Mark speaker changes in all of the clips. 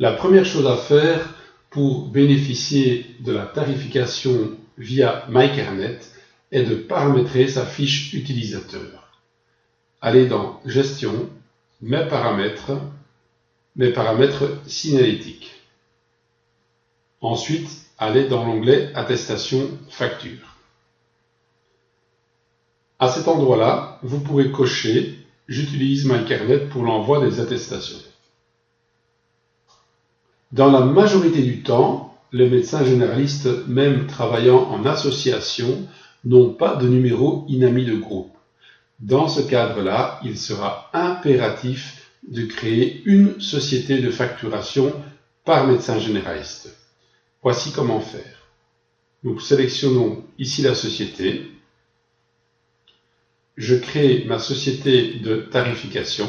Speaker 1: La première chose à faire pour bénéficier de la tarification via MyCarnet est de paramétrer sa fiche utilisateur. Allez dans Gestion, Mes paramètres signalétiques. Ensuite, allez dans l'onglet Attestation facture. À cet endroit-là, vous pourrez cocher « J'utilise MyCarnet pour l'envoi des attestations ». Dans la majorité du temps, les médecins généralistes, même travaillant en association, n'ont pas de numéro INAMI de groupe. Dans ce cadre-là, il sera impératif de créer une société de facturation par médecin généraliste. Voici comment faire. Nous sélectionnons ici la société. Je crée ma société de tarification.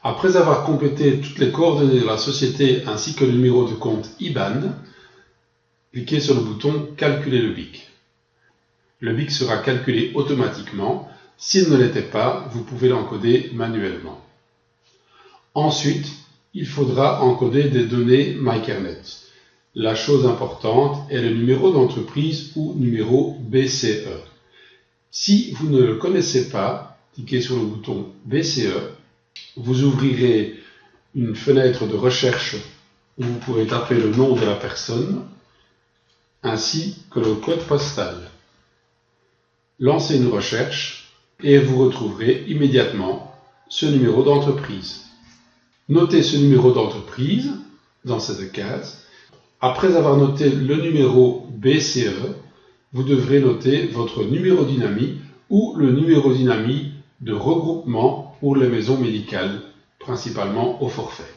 Speaker 1: Après avoir complété toutes les coordonnées de la société ainsi que le numéro de compte IBAN, cliquez sur le bouton « Calculer le BIC ». Le BIC sera calculé automatiquement. S'il ne l'était pas, vous pouvez l'encoder manuellement. Ensuite, il faudra encoder des données MyCarnet. La chose importante est le numéro d'entreprise ou numéro BCE. Si vous ne le connaissez pas, cliquez sur le bouton BCE. Vous ouvrirez une fenêtre de recherche où vous pourrez taper le nom de la personne ainsi que le code postal. Lancez une recherche et vous retrouverez immédiatement ce numéro d'entreprise. Notez ce numéro d'entreprise dans cette case. Après avoir noté le numéro BCE, vous devrez noter votre numéro d'INAMI ou le numéro d'INAMI de regroupement pour les maisons médicales, principalement au forfait.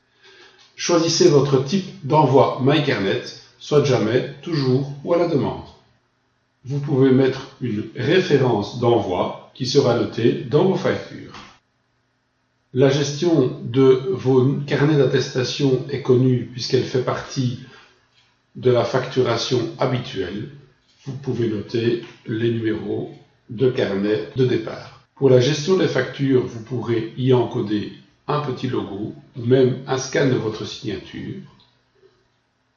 Speaker 1: Choisissez votre type d'envoi MyCarnet, soit jamais, toujours ou à la demande. Vous pouvez mettre une référence d'envoi qui sera notée dans vos factures. La gestion de vos carnets d'attestation est connue puisqu'elle fait partie de la facturation habituelle. Vous pouvez noter les numéros de carnet de départ. Pour la gestion des factures, vous pourrez y encoder un petit logo ou même un scan de votre signature.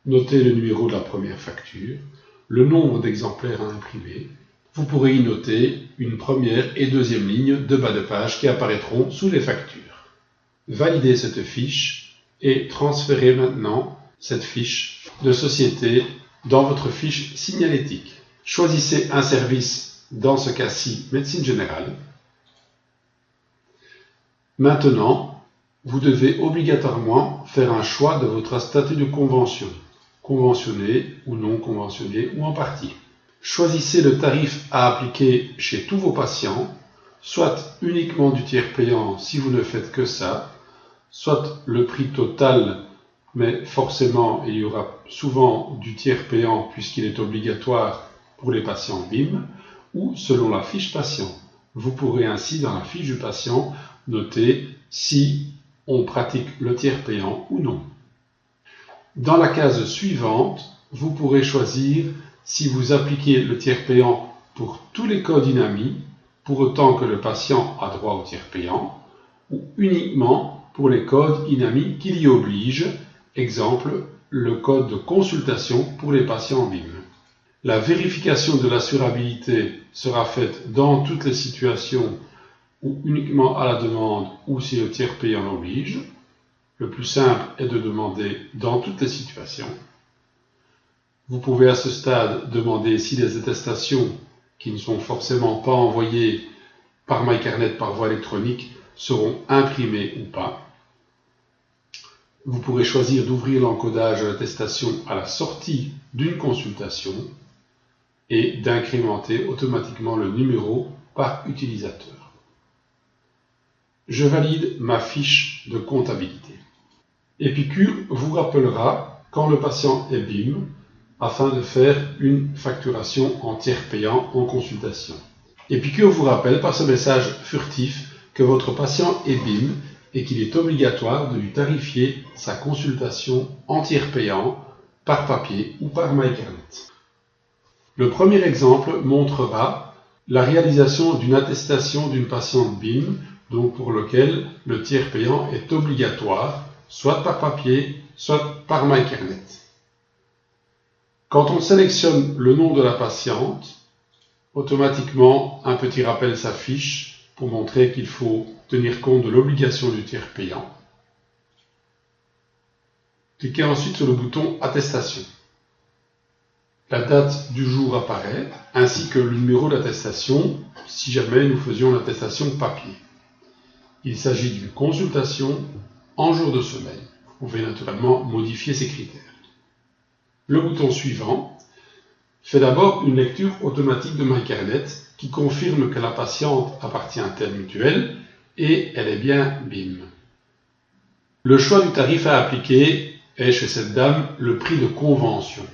Speaker 1: Notez le numéro de la première facture, le nombre d'exemplaires à imprimer. Vous pourrez y noter une première et deuxième ligne de bas de page qui apparaîtront sous les factures. Validez cette fiche et transférez maintenant cette fiche de société dans votre fiche signalétique. Choisissez un service, dans ce cas-ci médecine générale. Maintenant, vous devez obligatoirement faire un choix de votre statut de convention, conventionné ou non conventionné ou en partie. Choisissez le tarif à appliquer chez tous vos patients, soit uniquement du tiers payant si vous ne faites que ça, soit le prix total, mais forcément il y aura souvent du tiers payant puisqu'il est obligatoire pour les patients BIM, ou selon la fiche patient. Vous pourrez ainsi dans la fiche du patient noter si on pratique le tiers payant ou non. Dans la case suivante, vous pourrez choisir si vous appliquez le tiers payant pour tous les codes INAMI, pour autant que le patient a droit au tiers payant, ou uniquement pour les codes INAMI qui l'y obligent, exemple le code de consultation pour les patients BIM. La vérification de l'assurabilité sera faite dans toutes les situations ou uniquement à la demande ou si le tiers payant l'oblige. Le plus simple est de demander dans toutes les situations. Vous pouvez à ce stade demander si les attestations qui ne sont forcément pas envoyées par MyCarnet par voie électronique seront imprimées ou pas. Vous pourrez choisir d'ouvrir l'encodage de l'attestation à la sortie d'une consultation et d'incrémenter automatiquement le numéro par utilisateur. Je valide ma fiche de comptabilité. Epicure vous rappellera quand le patient est BIM afin de faire une facturation en tiers payant en consultation. Epicure vous rappelle par ce message furtif que votre patient est BIM et qu'il est obligatoire de lui tarifier sa consultation en tiers payant par papier ou par MyCarnet. Le premier exemple montrera la réalisation d'une attestation d'une patiente BIM, donc pour lequel le tiers payant est obligatoire, soit par papier soit par MyCarenet. Quand on sélectionne le nom de la patiente, automatiquement un petit rappel s'affiche pour montrer qu'il faut tenir compte de l'obligation du tiers payant. Cliquez ensuite sur le bouton Attestation. La date du jour apparaît, ainsi que le numéro d'attestation si jamais nous faisions l'attestation papier. Il s'agit d'une consultation en jour de semaine. Vous pouvez naturellement modifier ces critères. Le bouton suivant fait d'abord une lecture automatique de MyCarenet qui confirme que la patiente appartient à telle mutuelle et elle est bien BIM. Le choix du tarif à appliquer est chez cette dame le prix de convention.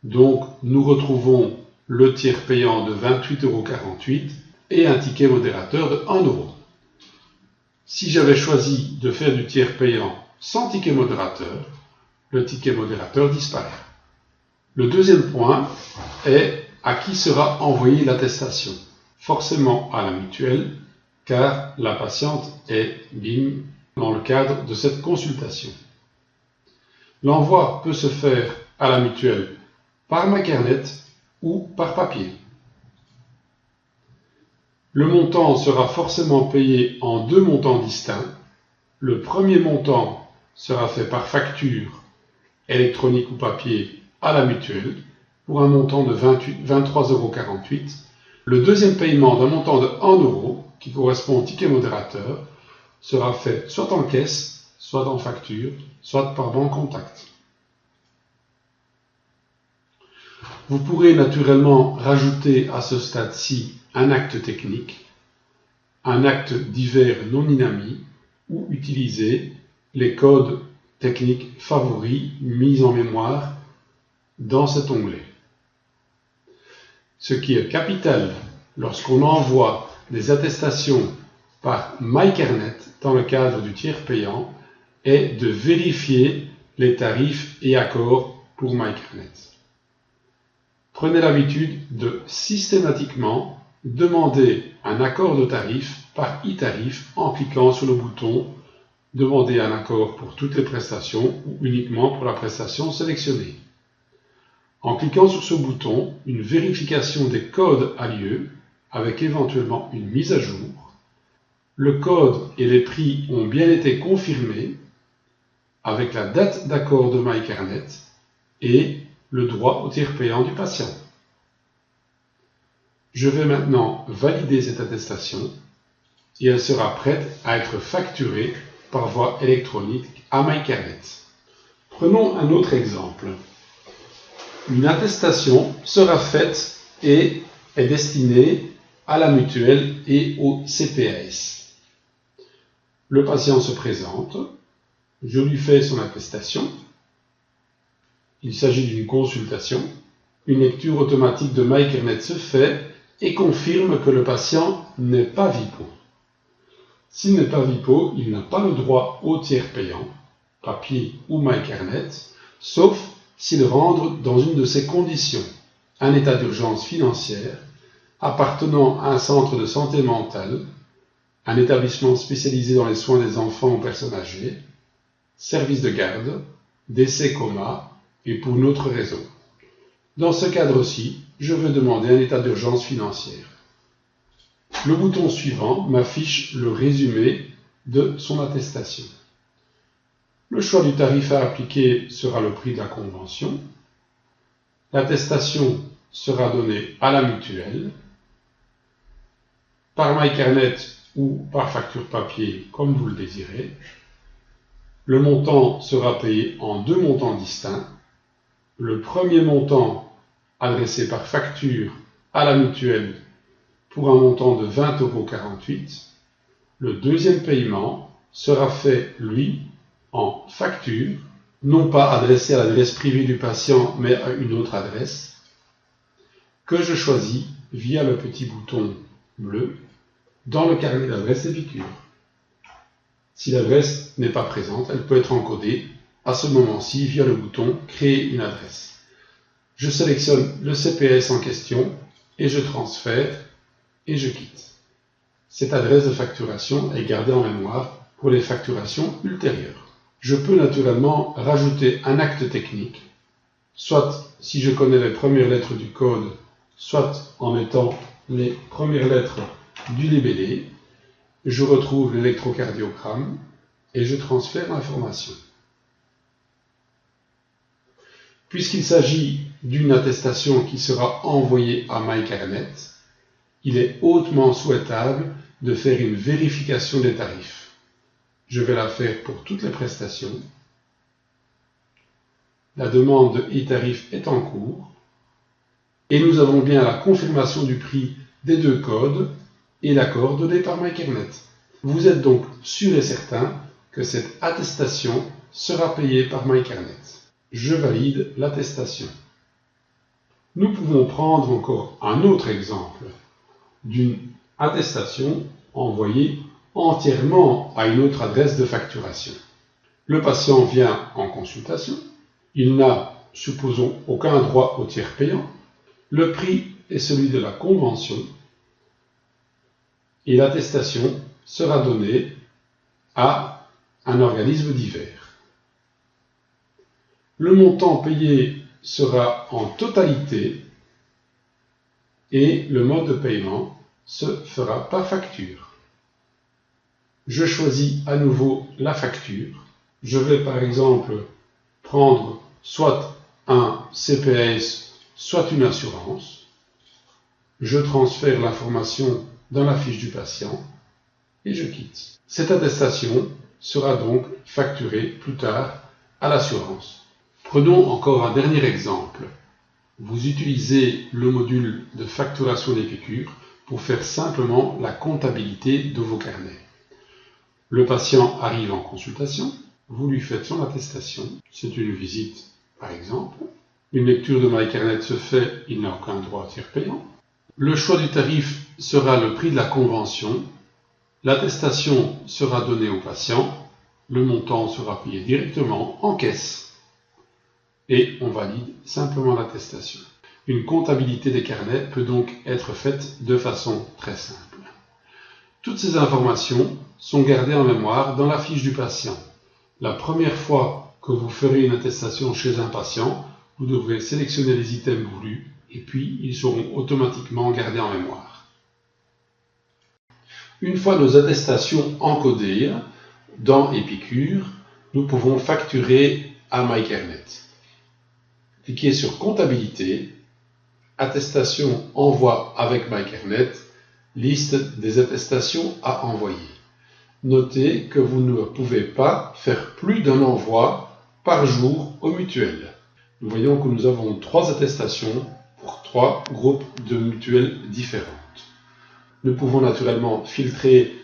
Speaker 1: Donc nous retrouvons le tiers payant de 28,48 € et un ticket modérateur de 1 €. Si j'avais choisi de faire du tiers payant sans ticket modérateur, le ticket modérateur disparaît. Le deuxième point est à qui sera envoyée l'attestation. Forcément à la mutuelle, car la patiente est BIM dans le cadre de cette consultation. L'envoi peut se faire à la mutuelle par MyCarenet ou par papier. Le montant sera forcément payé en deux montants distincts. Le premier montant sera fait par facture électronique ou papier à la mutuelle pour un montant de 23,48 €. Le deuxième paiement d'un montant de 1 € qui correspond au ticket modérateur sera fait soit en caisse, soit en facture, soit par banque contact. Vous pourrez naturellement rajouter à ce stade-ci un acte technique, un acte divers non inami ou utiliser les codes techniques favoris mis en mémoire dans cet onglet. Ce qui est capital lorsqu'on envoie des attestations par MyCarenet dans le cadre du tiers payant est de vérifier les tarifs et accords pour MyCarenet. Prenez l'habitude de systématiquement demander un accord de tarif par e-tarif en cliquant sur le bouton « Demander un accord pour toutes les prestations » ou uniquement pour la prestation sélectionnée. En cliquant sur ce bouton, une vérification des codes a lieu avec éventuellement une mise à jour. Le code et les prix ont bien été confirmés avec la date d'accord de MyCarenet et le droit au tiers payant du patient. Je vais maintenant valider cette attestation et elle sera prête à être facturée par voie électronique à MyCarenet. Prenons un autre exemple. Une attestation sera faite et est destinée à la mutuelle et au CPAS. Le patient se présente, je lui fais son attestation. Il s'agit d'une consultation. Une lecture automatique de MyCarenet se fait et confirme que le patient n'est pas VIPO. S'il n'est pas VIPO, il n'a pas le droit au tiers payant, papier ou MyCarenet, sauf s'il rentre dans une de ces conditions. Un état d'urgence financière, appartenant à un centre de santé mentale, un établissement spécialisé dans les soins des enfants ou personnes âgées, service de garde, décès coma, et pour une autre raison. Dans ce cadre-ci, je veux demander un état d'urgence financière. Le bouton suivant m'affiche le résumé de son attestation. Le choix du tarif à appliquer sera le prix de la convention. L'attestation sera donnée à la mutuelle, par MyCarenet ou par facture papier, comme vous le désirez. Le montant sera payé en deux montants distincts. Le premier montant adressé par facture à la mutuelle pour un montant de 20,48 €. Le deuxième paiement sera fait, lui, en facture, non pas adressé à l'adresse privée du patient, mais à une autre adresse, que je choisis via le petit bouton bleu dans le carnet d'adresse et piqûres. Si l'adresse n'est pas présente, elle peut être encodée à ce moment-ci via le bouton « Créer une adresse ». Je sélectionne le CPS en question et je transfère et je quitte. Cette adresse de facturation est gardée en mémoire pour les facturations ultérieures. Je peux naturellement rajouter un acte technique, soit si je connais les premières lettres du code, soit en mettant les premières lettres du libellé. Je retrouve l'électrocardiogramme et je transfère l'information. Puisqu'il s'agit d'une attestation qui sera envoyée à MyCarnet, il est hautement souhaitable de faire une vérification des tarifs. Je vais la faire pour toutes les prestations. La demande de e-tarif est en cours et nous avons bien la confirmation du prix des deux codes et l'accord donné par MyCarnet. Vous êtes donc sûr et certain que cette attestation sera payée par MyCarnet. Je valide l'attestation. Nous pouvons prendre encore un autre exemple d'une attestation envoyée entièrement à une autre adresse de facturation. Le patient vient en consultation, il n'a, supposons, aucun droit au tiers payant, le prix est celui de la convention et l'attestation sera donnée à un organisme divers. Le montant payé sera en totalité et le mode de paiement se fera par facture. Je choisis à nouveau la facture. Je vais par exemple prendre soit un CPS, soit une assurance. Je transfère l'information dans la fiche du patient et je quitte. Cette attestation sera donc facturée plus tard à l'assurance. Prenons encore un dernier exemple. Vous utilisez le module de facturation des piqûres pour faire simplement la comptabilité de vos carnets. Le patient arrive en consultation, vous lui faites son attestation, c'est une visite par exemple. Une lecture de MyCarnet se fait, il n'a aucun droit à tiers payant. Le choix du tarif sera le prix de la convention. L'attestation sera donnée au patient. Le montant sera payé directement en caisse. Et on valide simplement l'attestation. Une comptabilité des carnets peut donc être faite de façon très simple. Toutes ces informations sont gardées en mémoire dans la fiche du patient. La première fois que vous ferez une attestation chez un patient, vous devrez sélectionner les items voulus et puis ils seront automatiquement gardés en mémoire. Une fois nos attestations encodées dans Epicure, nous pouvons facturer à MyCarnet. Cliquez sur Comptabilité, Attestation envoi avec MyCarnet, liste des attestations à envoyer. Notez que vous ne pouvez pas faire plus d'un envoi par jour aux mutuelles. Nous voyons que nous avons 3 attestations pour 3 groupes de mutuelles différentes. Nous pouvons naturellement filtrer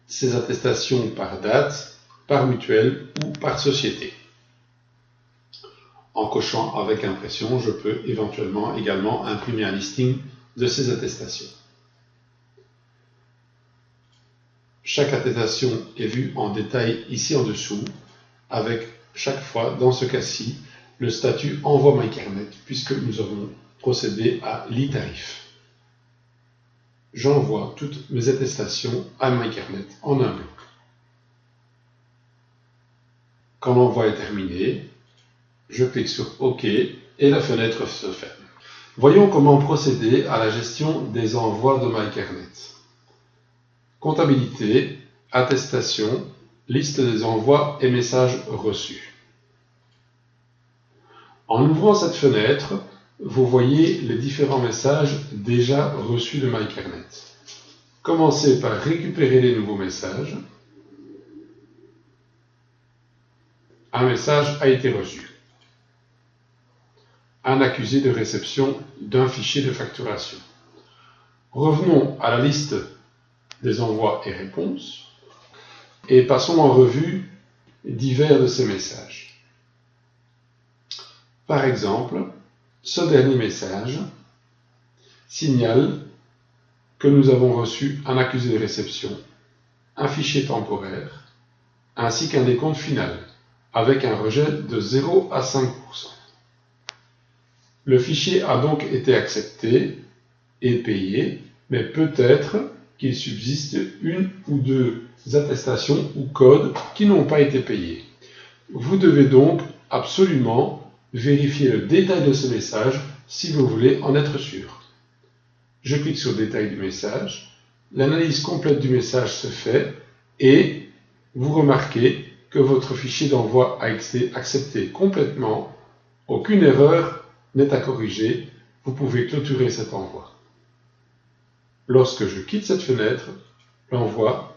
Speaker 1: ces attestations par date, par mutuelle ou par société. En cochant avec impression, je peux éventuellement également imprimer un listing de ces attestations. Chaque attestation est vue en détail ici en dessous, avec chaque fois, dans ce cas-ci, le statut Envoi MyCarnet, puisque nous avons procédé à l'e-tarif. J'envoie toutes mes attestations à MyCarnet en un bloc. Quand l'envoi est terminé, je clique sur OK et la fenêtre se ferme. Voyons comment procéder à la gestion des envois de MyCarnet. Comptabilité, attestation, liste des envois et messages reçus. En ouvrant cette fenêtre, vous voyez les différents messages déjà reçus de MyCarnet. Commencez par récupérer les nouveaux messages. Un message a été reçu. Un accusé de réception d'un fichier de facturation. Revenons à la liste des envois et réponses et passons en revue divers de ces messages. Par exemple, ce dernier message signale que nous avons reçu un accusé de réception, un fichier temporaire, ainsi qu'un décompte final, avec un rejet de 0 à 5%. Le fichier a donc été accepté et payé, mais peut-être qu'il subsiste une ou deux attestations ou codes qui n'ont pas été payés. Vous devez donc absolument vérifier le détail de ce message si vous voulez en être sûr. Je clique sur Détail du message, l'analyse complète du message se fait et vous remarquez que votre fichier d'envoi a été accepté complètement, aucune erreur n'est à corriger, vous pouvez clôturer cet envoi. Lorsque je quitte cette fenêtre, l'envoi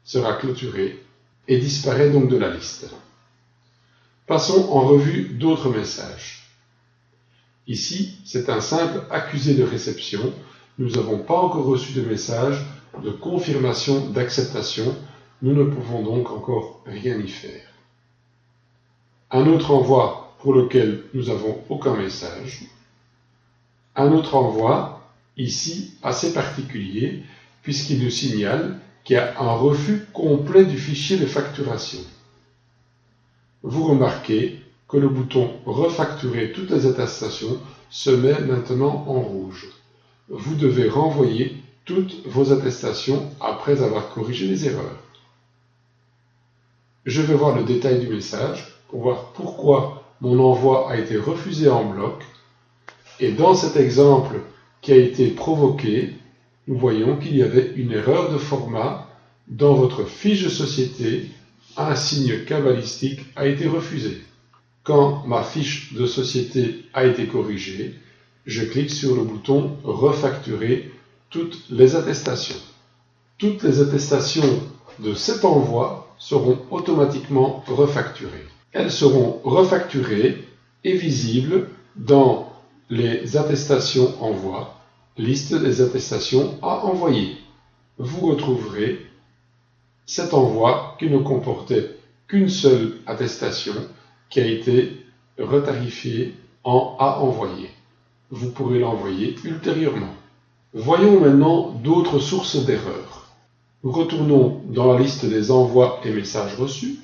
Speaker 1: sera clôturé et disparaît donc de la liste. Passons en revue d'autres messages. Ici, c'est un simple accusé de réception. Nous n'avons pas encore reçu de message de confirmation d'acceptation. Nous ne pouvons donc encore rien y faire. Un autre envoi pour lequel nous n'avons aucun message. Un autre envoi, ici assez particulier, puisqu'il nous signale qu'il y a un refus complet du fichier de facturation. Vous remarquez que le bouton « Refacturer toutes les attestations » se met maintenant en rouge. Vous devez renvoyer toutes vos attestations après avoir corrigé les erreurs. Je vais voir le détail du message pour voir pourquoi mon envoi a été refusé en bloc. Et dans cet exemple qui a été provoqué, nous voyons qu'il y avait une erreur de format dans votre fiche de société. Un signe cabalistique a été refusé. Quand ma fiche de société a été corrigée, je clique sur le bouton « Refacturer toutes les attestations ». Toutes les attestations de cet envoi seront automatiquement refacturées. Elles seront refacturées et visibles dans les attestations envoi, liste des attestations à envoyer. Vous retrouverez cet envoi qui ne comportait qu'une seule attestation qui a été retarifiée en à envoyer. Vous pourrez l'envoyer ultérieurement. Voyons maintenant d'autres sources d'erreurs. Nous retournons dans la liste des envois et messages reçus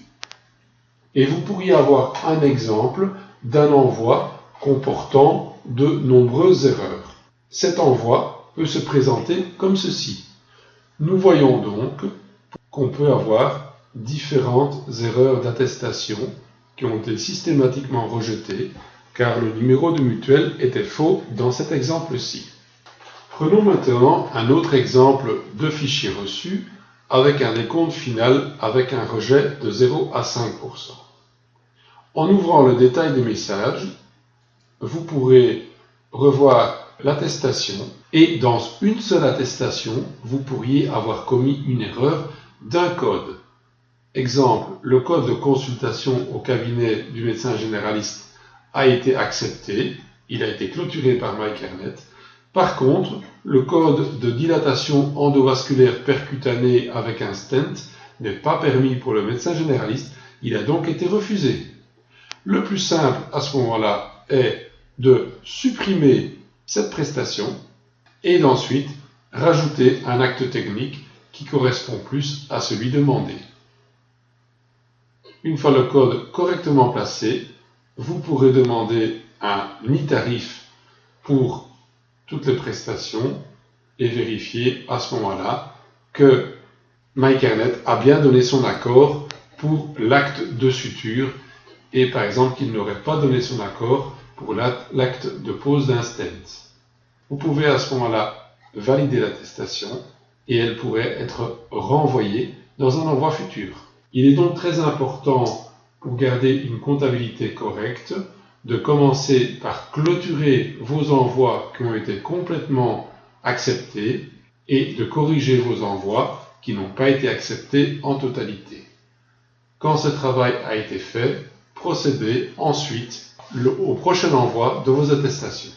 Speaker 1: et vous pourriez avoir un exemple d'un envoi comportant de nombreuses erreurs. Cet envoi peut se présenter comme ceci. Nous voyons donc qu'on peut avoir différentes erreurs d'attestation qui ont été systématiquement rejetées car le numéro de mutuelle était faux dans cet exemple-ci. Prenons maintenant un autre exemple de fichier reçu avec un décompte final avec un rejet de 0 à 5%. En ouvrant le détail des messages, vous pourrez revoir l'attestation et dans une seule attestation, vous pourriez avoir commis une erreur d'un code. Exemple, le code de consultation au cabinet du médecin généraliste a été accepté, il a été clôturé par MyCarenet. Par contre, le code de dilatation endovasculaire percutanée avec un stent n'est pas permis pour le médecin généraliste, il a donc été refusé. Le plus simple à ce moment-là est de supprimer cette prestation et d'ensuite rajouter un acte technique qui correspond plus à celui demandé. Une fois le code correctement placé, vous pourrez demander un e-tarif pour toutes les prestations et vérifier à ce moment-là que MyCarenet a bien donné son accord pour l'acte de suture et par exemple qu'il n'aurait pas donné son accord pour l'acte de pose d'un stent. Vous pouvez à ce moment-là valider l'attestation et elle pourrait être renvoyée dans un envoi futur. Il est donc très important pour garder une comptabilité correcte de commencer par clôturer vos envois qui ont été complètement acceptés et de corriger vos envois qui n'ont pas été acceptés en totalité. Quand ce travail a été fait, procédez ensuite au prochain envoi de vos attestations.